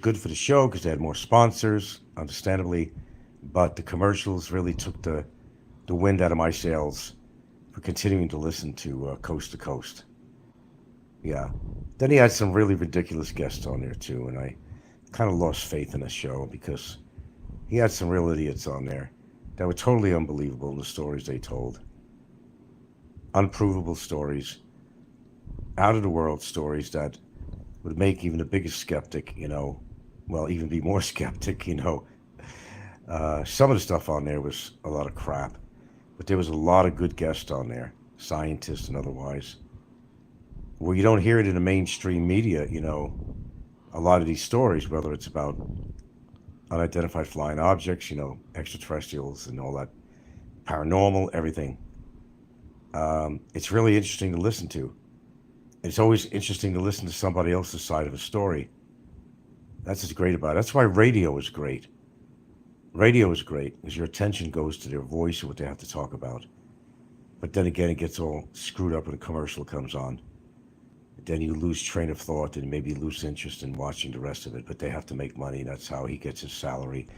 good for the show because they had more sponsors, understandably, but the commercials really took the wind out of my sails for continuing to listen to Coast to Coast. Yeah. Then he had some really ridiculous guests on there too, and I kind of lost faith in the show because he had some real idiots on there that were totally unbelievable in the stories they told. Unprovable stories, out of the world stories that would make even the biggest skeptic, well, even be more skeptic. Some of the stuff on there was a lot of crap, but there was a lot of good guests on there, scientists and otherwise. Where you don't hear it in the mainstream media, a lot of these stories, whether it's about unidentified flying objects, extraterrestrials and all that, paranormal, everything. It's really interesting to listen to. It's always interesting to listen to somebody else's side of a story. That's what's great about it. That's why radio is great. Radio is great because your attention goes to their voice and what they have to talk about. But then again, it gets all screwed up when a commercial comes on. Then you lose train of thought and maybe lose interest in watching the rest of it. But they have to make money. That's how he gets his salary.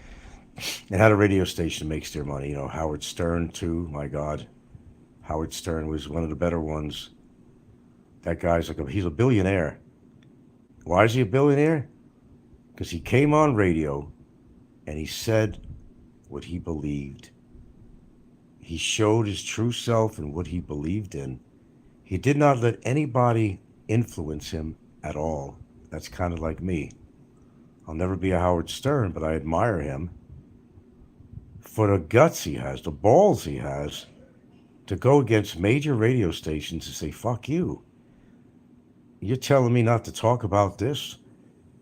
And how the radio station makes their money. Howard Stern, too. My God. Howard Stern was one of the better ones. That guy's he's a billionaire. Why is he a billionaire? Because he came on radio and he said what he believed. He showed his true self and what he believed in. He did not let anybody influence him at all. That's kind of like me. I'll never be a Howard Stern, but I admire him for the guts he has, the balls he has to go against major radio stations and say, fuck you. You're telling me not to talk about this?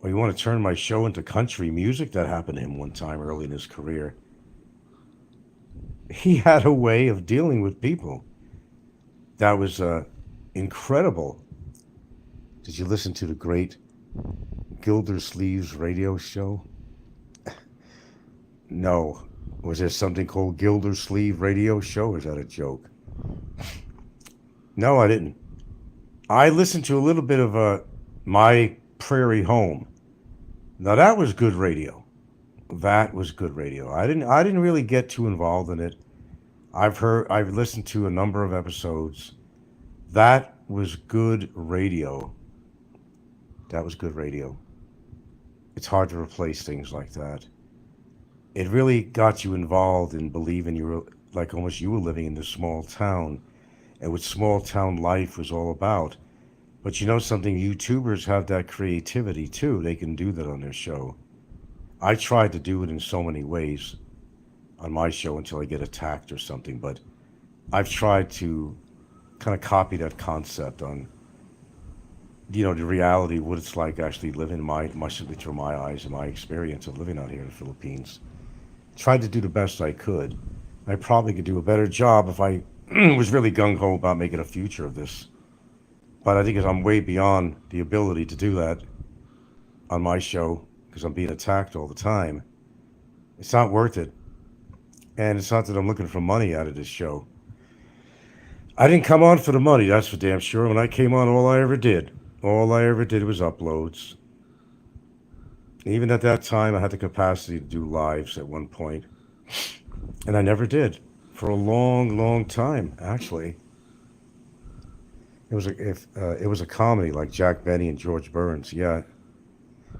Or you want to turn my show into country music? That happened to him one time early in his career. He had a way of dealing with people that was incredible. Did you listen to the great Gildersleeve's radio show? No. Was there something called Gildersleeve Radio Show? Or is that a joke? No, I didn't. I listened to a little bit of My Prairie Home. Now that was good radio. That was good radio. I didn't really get too involved in it. I've listened to a number of episodes. That was good radio. That was good radio. It's hard to replace things like that. It really got you involved in believing you were like almost you were living in this small town and what small town life was all about. But you know something, YouTubers have that creativity too. They can do that on their show. I tried to do it in so many ways on my show until I get attacked or something, but I've tried to kind of copy that concept on, the reality, what it's like actually living simply through my eyes and my experience of living out here in the Philippines. Tried to do the best I could. I probably could do a better job if I was really gung-ho about making a future of this. But I think I'm way beyond the ability to do that on my show because I'm being attacked all the time. It's not worth it. And it's not that I'm looking for money out of this show. I didn't come on for the money, that's for damn sure. When I came on, all I ever did was uploads. Even at that time, I had the capacity to do lives at one point, and I never did for a long, long time. Actually, it was a comedy like Jack Benny and George Burns. Yeah,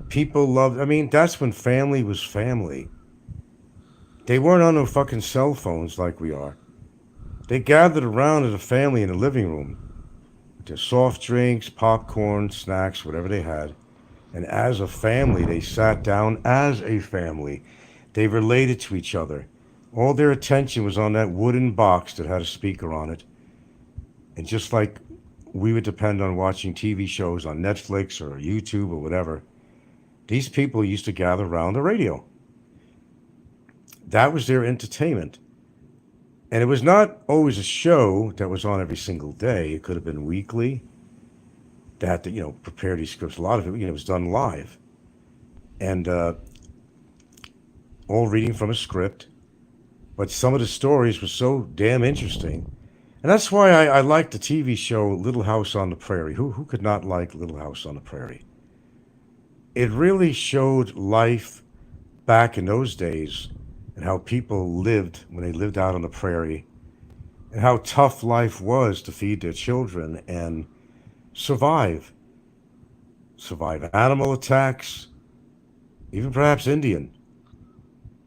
people loved. I mean, that's when family was family. They weren't on no fucking cell phones like we are. They gathered around as a family in the living room, their soft drinks, popcorn, snacks, whatever they had. And as a family, they sat down as a family. They related to each other. All their attention was on that wooden box that had a speaker on it. And just like we would depend on watching TV shows on Netflix or YouTube or whatever, these people used to gather around the radio. That was their entertainment. And it was not always a show that was on every single day. It could have been weekly. They had to, prepare these scripts. A lot of it, was done live. And all reading from a script. But some of the stories were so damn interesting. And that's why I like the TV show Little House on the Prairie. Who could not like Little House on the Prairie? it really showed life back in those days and how people lived when they lived out on the prairie and how tough life was to feed their children and survive. Survive animal attacks, even perhaps Indian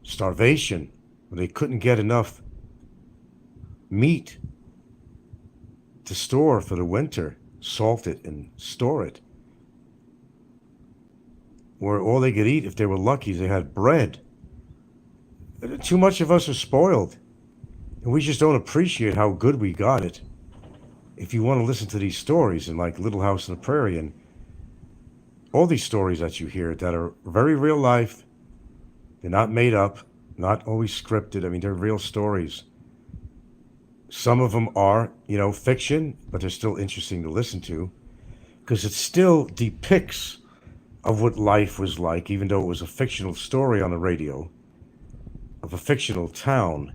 starvation when they couldn't get enough meat to store for the winter, salt it and store it. Or all they could eat, if they were lucky, they had bread. Too much of us are spoiled, and we just don't appreciate how good we got it. If you want to listen to these stories and like Little House on the Prairie and all these stories that you hear that are very real life, they're not made up, not always scripted. I mean, they're real stories. Some of them are, fiction, but they're still interesting to listen to because it still depicts of what life was like, even though it was a fictional story on the radio of a fictional town.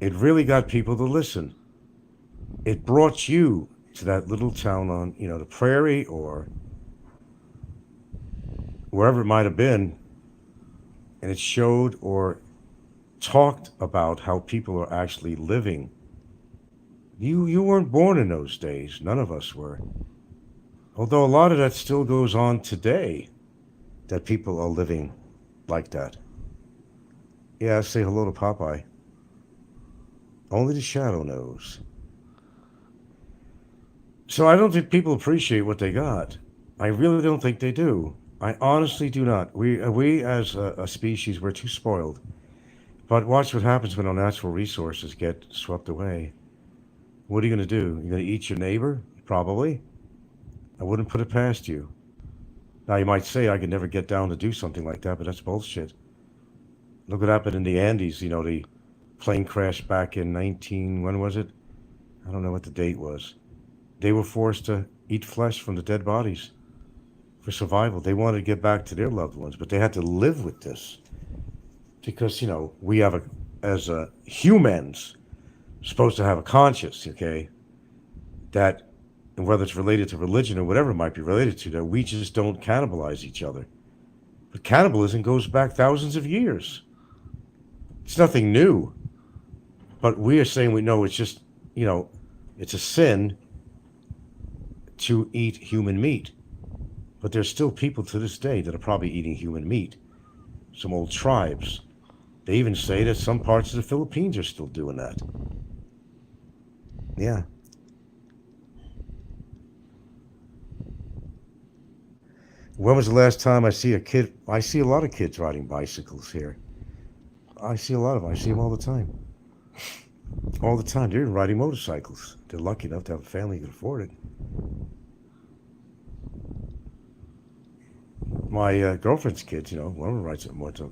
It really got people to listen. It brought you to that little town on, the prairie or wherever it might have been, and it showed or talked about how people are actually living. You weren't born in those days. None of us were. Although a lot of that still goes on today, that people are living like that. Yeah, say hello to Popeye. Only the shadow knows. So I don't think people appreciate what they got. I really don't think they do. I honestly do not. We as a species, we're too spoiled. But watch what happens when our natural resources get swept away. What are you going to do? You're going to eat your neighbor? Probably. I wouldn't put it past you. Now, you might say I could never get down to do something like that, but that's bullshit. Look what happened in the Andes. The plane crashed back in 19, when was it? I don't know what the date was. They were forced to eat flesh from the dead bodies for survival. They wanted to get back to their loved ones, but they had to live with this because, we have as humans, supposed to have a conscience, okay? That, and whether it's related to religion or whatever it might be related to, that we just don't cannibalize each other. But cannibalism goes back thousands of years. It's nothing new. But we are saying we know it's just, it's a sin to eat human meat. But there's still people to this day that are probably eating human meat. Some old tribes. They even say that some parts of the Philippines are still doing that. Yeah. When was the last time I see a kid? I see a lot of kids riding bicycles here. I see a lot of them. I see them all the time. All the time. They're riding motorcycles. They're lucky enough to have a family who can afford it. My girlfriend's kids, one of them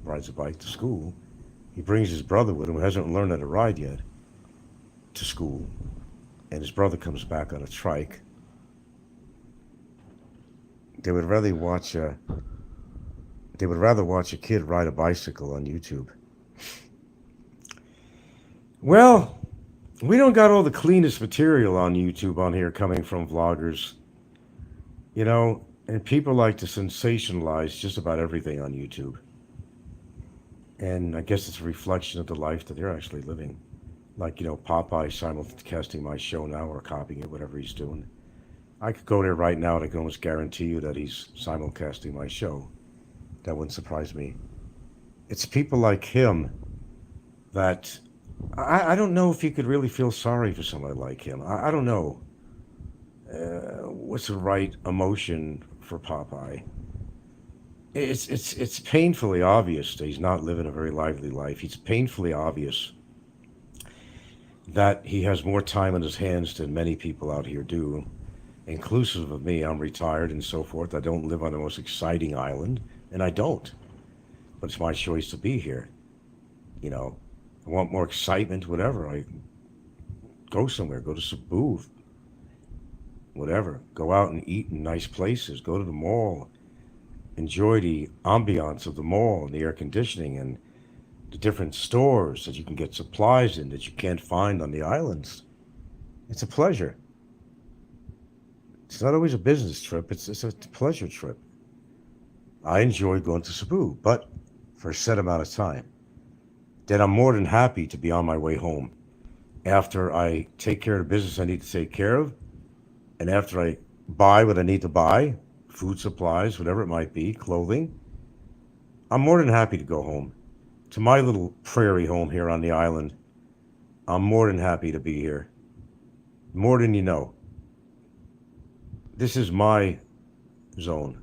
rides a bike to school. He brings his brother with him who hasn't learned how to ride yet to school. And his brother comes back on a trike. They would rather watch a kid ride a bicycle on YouTube. Well, we don't got all the cleanest material on YouTube on here coming from vloggers. And people like to sensationalize just about everything on YouTube. And I guess it's a reflection of the life that they're actually living. Like, Popeye simulcasting my show now or copying it, whatever he's doing. I could go there right now and I can almost guarantee you that he's simulcasting my show. That wouldn't surprise me. It's people like him that I don't know if you could really feel sorry for somebody like him. I don't know. What's the right emotion for Popeye? It's painfully obvious that he's not living a very lively life. It's painfully obvious that he has more time on his hands than many people out here do, inclusive of me. I'm retired and so forth. I don't live on the most exciting island, and I don't. But it's my choice to be here. I want more excitement, whatever. I go somewhere, go to Cebu, whatever. Go out and eat in nice places. Go to the mall. Enjoy the ambiance of the mall and the air conditioning and the different stores that you can get supplies in that you can't find on the islands. It's a pleasure. It's not always a business trip. It's a pleasure trip. I enjoy going to Cebu, but for a set amount of time. Then I'm more than happy to be on my way home after I take care of the business I need to take care of, and after I buy what I need to buy, food supplies, whatever it might be, clothing. I'm more than happy to go home to my little prairie home here on the island. I'm more than happy to be here. More than you know. This is my zone.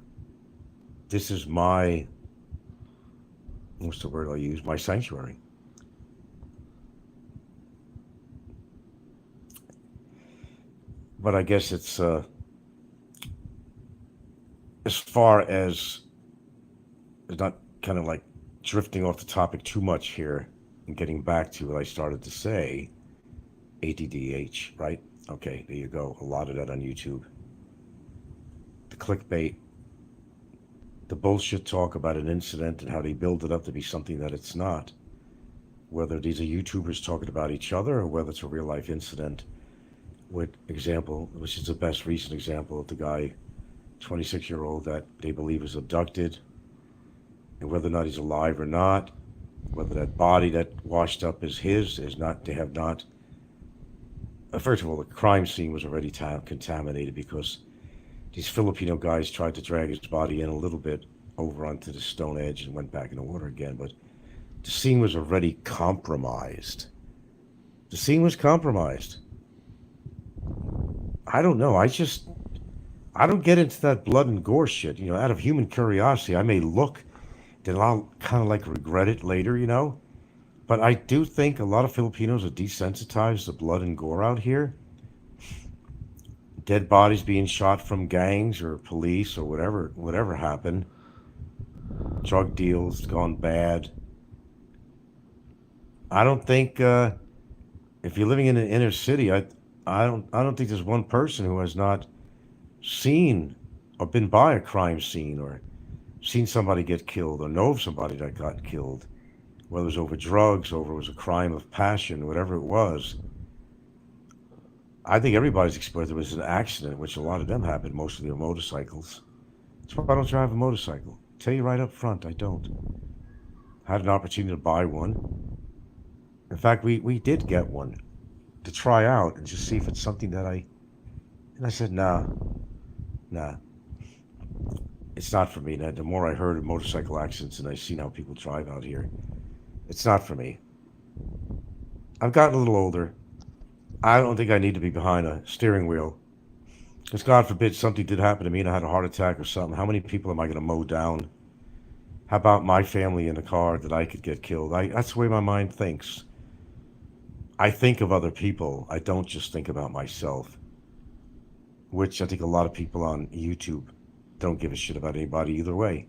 This is my, what's the word I'll use? My sanctuary. But I guess it's as far as it's not kind of like drifting off the topic too much here and getting back to what I started to say, ADDH, right? Okay, there you go. A lot of that on YouTube. The clickbait, the bullshit talk about an incident and how they build it up to be something that it's not. Whether these are YouTubers talking about each other or whether it's a real life incident. With example, which is the best recent example of the guy, 26-year-old that they believe was abducted, and whether or not he's alive or not, whether that body that washed up is his, is not, they have not. First of all, the crime scene was already contaminated because these Filipino guys tried to drag his body in a little bit over onto the stone edge and went back in the water again. But the scene was already compromised. The scene was compromised. I don't know. I don't get into that blood and gore shit. You know, out of human curiosity, I may look, then I'll kind of like regret it later, you know? But I do think a lot of Filipinos are desensitized to blood and gore out here. Dead bodies being shot from gangs or police or whatever happened. Drug deals gone bad. I don't think if you're living in an inner city, I don't think there's one person who has not seen or been by a crime scene or seen somebody get killed or know of somebody that got killed, whether it was over drugs, over it was a crime of passion, whatever it was. I think everybody's experienced it was an accident, which a lot of them happened, mostly on motorcycles. That's why I don't drive a motorcycle. Tell you right up front, I don't. Had an opportunity to buy one. In fact, we did get one to try out and just see if it's something that I. And I said, nah, nah, it's not for me. The more I heard of motorcycle accidents and I seen how people drive out here, it's not for me. I've gotten a little older. I don't think I need to be behind a steering wheel. Because God forbid something did happen to me and I had a heart attack or something. How many people am I going to mow down? How about my family in the car that I could get killed? That's the way my mind thinks. I think of other people. I don't just think about myself, which I think a lot of people on YouTube don't give a shit about anybody either way.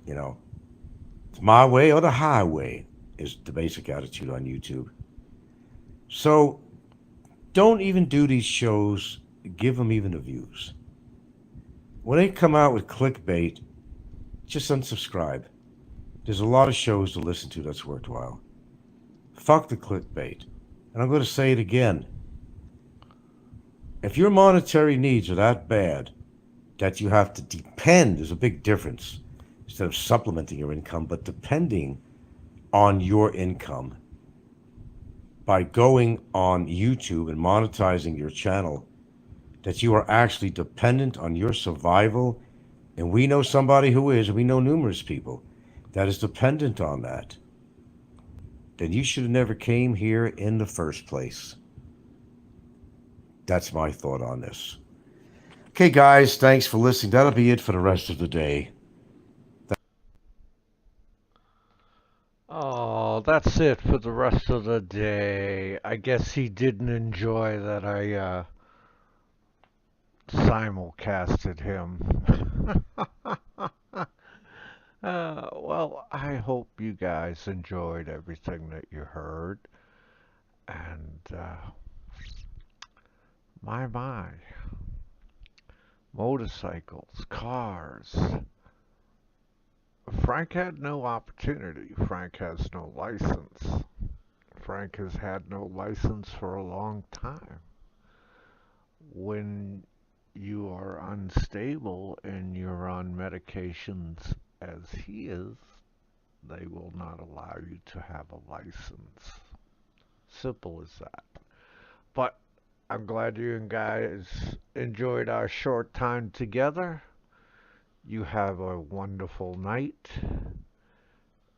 You know, it's my way or the highway is the basic attitude on YouTube. So don't even do these shows, give them even the views. When they come out with clickbait, just unsubscribe. There's a lot of shows to listen to that's worthwhile. Fuck the clickbait. And I'm going to say it again. If your monetary needs are that bad that you have to depend, there's a big difference. Instead of supplementing your income, but depending on your income by going on YouTube and monetizing your channel, that you are actually dependent on your survival. And we know somebody who is, and we know numerous people that is dependent on that. Then you should have never came here in the first place. That's my thought on this. Okay, guys, thanks for listening. That'll be it for the rest of the day. Oh, that's it for the rest of the day. I guess he didn't enjoy that I simulcasted him. Well, I hope you guys enjoyed everything that you heard. And my, motorcycles, cars. Frank had no opportunity. Frank has no license. Frank has had no license for a long time. When you are unstable and you're on medications as he is, they will not allow you to have a license. Simple as that. But I'm glad you and guys enjoyed our short time together. You have a wonderful night,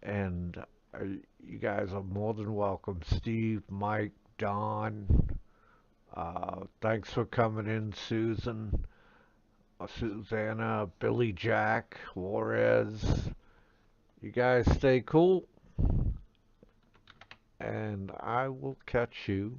and you guys are more than welcome. Steve, Mike, Don, thanks for coming in, Susan, Susanna, Billy Jack, Juarez. You guys stay cool, and I will catch you